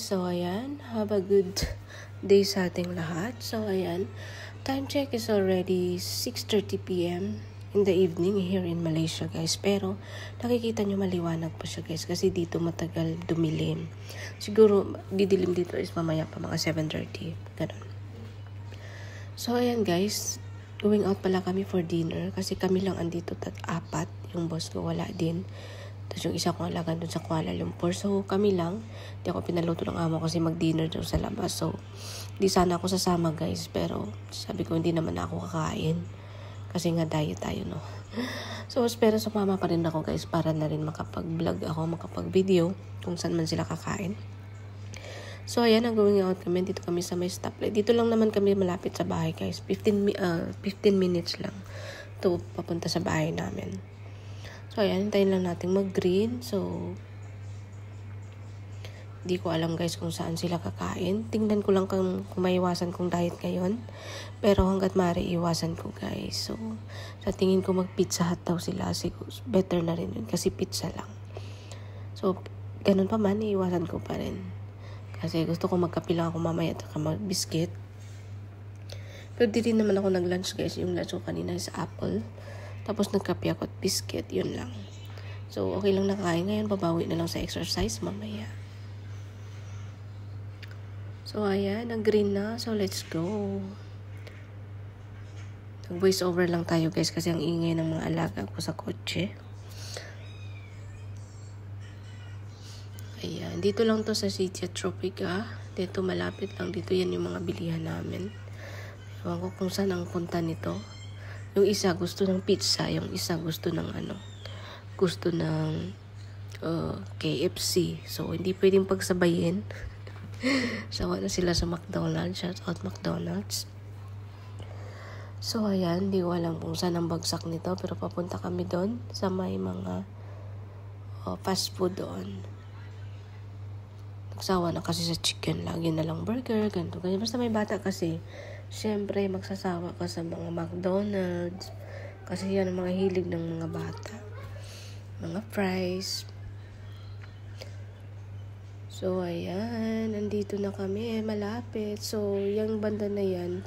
So ayan, have a good day sa ating lahat. So ayan, time check is already 6:30 p.m. in the evening here in Malaysia guys. Pero nakikita nyo maliwanag pa siya guys kasi dito matagal dumilim. Siguro didilim dito is mamaya pa mga 7:30. Ganun. So ayan guys, going out pala kami for dinner kasi kami lang andito apat. Yung boss ko wala din. Tapos yung isa kong alaga doon sa Kuala Lumpur. So, kami lang. Di ako pinaluto ng amo kasi mag-dinner doon sa labas. So, di sana ako sasama guys. Pero, sabi ko hindi naman ako kakain. Kasi nga diet tayo, no? So, pero sumama pa rin ako guys para na rin makapag-vlog ako, makapag-video kung saan man sila kakain. So, ayan, going out kami. Dito kami sa may stoplight. Dito lang naman kami malapit sa bahay guys. 15 minutes lang to papunta sa bahay namin. So, ayan, hintayin lang natin mag-green. So, di ko alam guys kung saan sila kakain. Tingnan ko lang kung maiwasan kong diet ngayon. Pero hanggat maaari iwasan ko guys. So, sa tingin ko mag-pizza hut daw sila. Siguro, better na rin yun kasi pizza lang. So, ganun pa man, iiwasan ko pa rin. Kasi gusto ko magkape lang ako mamaya at mag-biscuit. Pero di rin naman ako nag-lunch guys. Yung lunch ko kanina is apple. Tapos nagkape ako at biscuit, yun lang. So, okay lang nakain ngayon. Babawi na lang sa exercise mamaya. So, ayan. Nag-green na. So, let's go. Nag-voice over lang tayo guys kasi ang ingay ng mga alaga ko sa kotse. Ayan. Dito lang to sa City Tropica. Dito malapit lang. Dito yan yung mga bilihan namin. Ewan ko kung saan ang punta nito. Yung isa gusto ng pizza, yung isa gusto ng gusto ng KFC. So, hindi pwedeng pagsabayin. Sawa na sila sa McDonald's. Shout out McDonald's. So, ayan, di ko alam kung saan ang bagsak nito. Pero papunta kami doon sa may mga fast food doon. Nagsawa na kasi sa chicken. Lagi na lang burger, ganito, ganyan. Basta may bata kasi. Siyempre, magsasawa ka sa mga McDonald's. Kasi yan ang mga hilig ng mga bata. Mga fries. So, ayan. Nandito na kami. Malapit. So, yung banda na yan,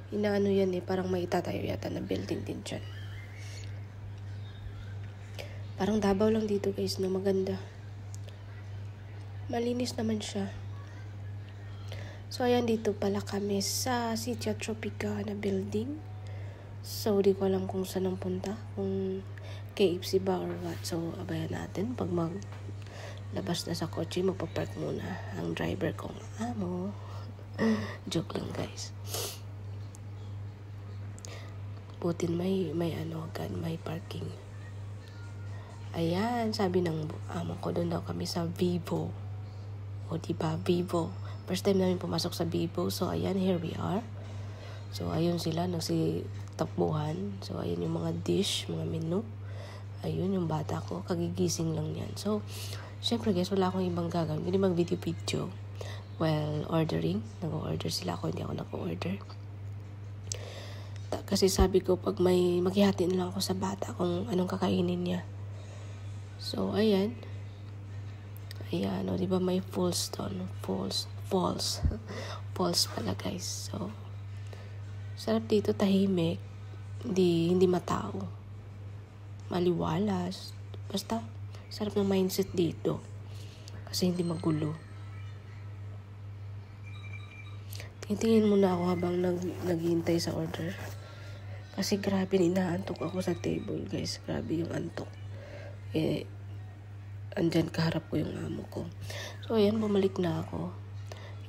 inaano yan parang may itatayo yata na building din dyan. Parang Davao lang dito guys na maganda. Malinis naman siya. So, ayan, dito pala kami sa City Tropica na building. So, di ko alam kung saan ang punta. Kung KFC ba or what. So, abayan natin. Pag maglabas na sa kotse, magpapark muna ang driver kong amo. Joke lang, guys. Butin may parking. Ayan, sabi ng amo ko, doon daw kami sa Vivo. O, diba? Vivo. First time namin pumasok sa Vivo. So, ayan, here we are. So, ayun sila, nagsitakbuhan. So, ayun yung mga dish, mga menu. Ayun, yung bata ko. Kagigising lang yan. So, syempre guys, wala akong ibang gagawin. Hindi mag-video. Well, ordering. Nag-order sila ako. Hindi ako nag-order. Kasi sabi ko, pag may maghihati na lang ako sa bata kung anong kakainin niya. So, ayan. Ayan, o, diba may falls doon. Falls pala guys. So, sarap dito, tahimik. Hindi matao. Maliwalas. Basta, sarap ng mindset dito. Kasi hindi magulo. Tingin muna ako habang naghihintay sa order. Kasi grabe, inaantok ako sa table guys. Grabe yung antok. Andyan kaharap ko yung amo ko. So, ayan, bumalik na ako.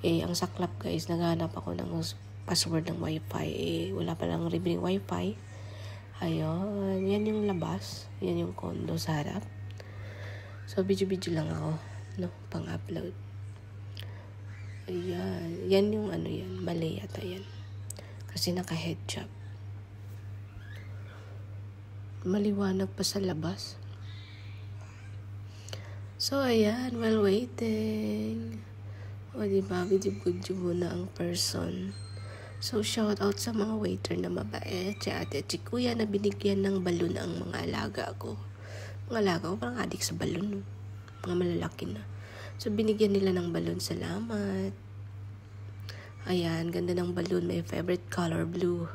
Ang saklap guys, naghahanap ako ng password ng wifi. Wala palang libreng wifi. Ayun, yan yung labas. Yan yung condo sa harap. So, video lang ako. No, pang-upload. Ayan. Yan yung yan. Mali yata yan. Kasi naka-headshop. Maliwanag pa sa labas. So, ayan, while waiting. O, diba, video muna ang person. So, shout out sa mga waiter na mabait. Si ate at si kuya na binigyan ng balon ang mga alaga ko. Mga alaga ko, parang adik sa balon. No? Mga malalaki na. So, binigyan nila ng balon. Salamat. Ayan, ganda ng balon. My favorite color, blue.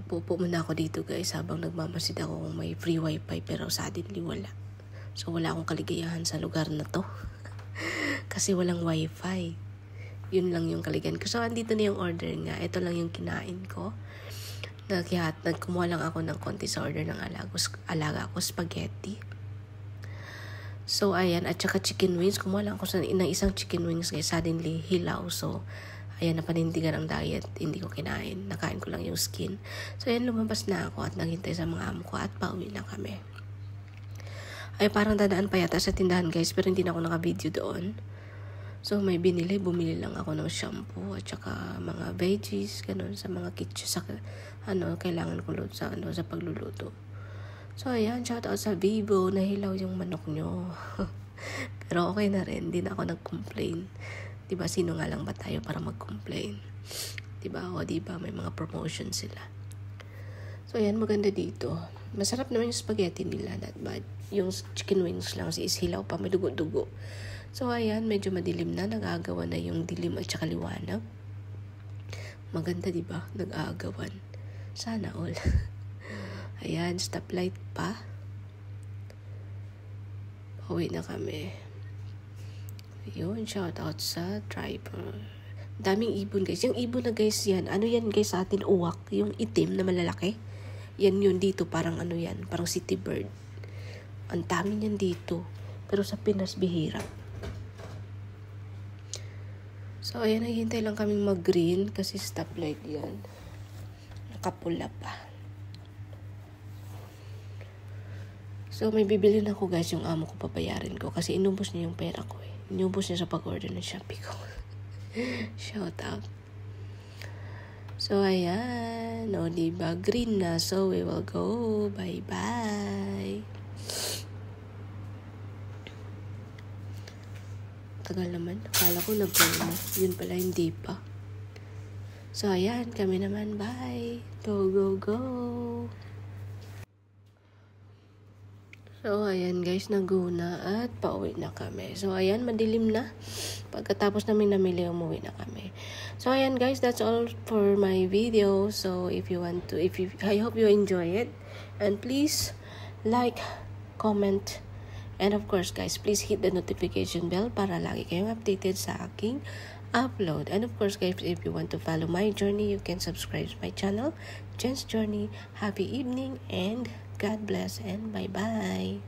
Upo muna ako dito guys habang nagmamasid ako kung may free wifi, pero suddenly wala. So, wala akong kaligayahan sa lugar na to. Kasi walang wifi. Yun lang yung kaligayahan ko. So, andito na yung order nga. Ito lang yung kinain ko. Nagkumuha lang ako ng konti sa order ng alaga ko, spaghetti. So, ayan. At saka chicken wings. Kumuha lang ako ng isang chicken wings guys. Suddenly, hilaw. So, ayan, napanindigan ang diet. Hindi ko kinain. Nakain ko lang yung skin. So, ayan, lumabas na ako at naghintay sa mga amo ko at pauwi na kami. Ay, parang dadaan pa yata sa tindahan guys, pero hindi na ako naka-video doon. So, may bumili lang ako ng shampoo at saka mga veggies, ganun, sa mga kitchen, sa, kailangan ko sa pagluluto. So, ayan, shout out sa Vivo, nahilaw yung manok nyo. Pero okay na rin, hindi na ako nag-complain. Diba, sino nga lang ba tayo para mag-complain? Diba, diba, may mga promotion sila. So, ayan, maganda dito. Masarap naman yung spaghetti nila, not bad. Yung chicken wings lang, is hilaw pa, may dugo-dugo. So, ayan, medyo madilim na. Nag-aagawan na yung dilim at saka liwanag. Maganda, diba? Nag-aagawan. Sana all. Ayan, stoplight pa. Pauwi na kami. Ayun, shout out sa driver. Daming ibon, guys. Yung ibon na, guys, yan. Ano yan, guys, sa atin? Uwak. Yung itim na malalaki. Yan yun dito. Parang ano yan. Parang city bird. Ang dami niyan dito. Pero sa Pinas, bihira. So, ayan, naghihintay lang kaming mag-green kasi stoplight yan. Nakapula pa. So, may bibili na ako guys, yung amo ko papayarin ko kasi inubos niya yung pera ko eh. Inubos niya sa pag-order ng Shopee ko. Shout out. So, ayan. O, diba? Green na. So, we will go. Bye-bye. Tagal naman. Akala ko nag-go na. Yun pala, hindi pa. So, ayan. Kami naman. Bye. Go, go, go. So, ayan guys. Nag-go na at pauwi na kami. So, ayan. Madilim na. Pagkatapos namin namili, umuwi na kami. So, ayan guys. That's all for my video. So, I hope you enjoy it. And please, like, comment, and of course guys, please hit the notification bell para lagi kayong updated sa aking upload. And of course guys, if you want to follow my journey, you can subscribe to my channel, Jen's Journey. Happy evening and God bless and bye-bye.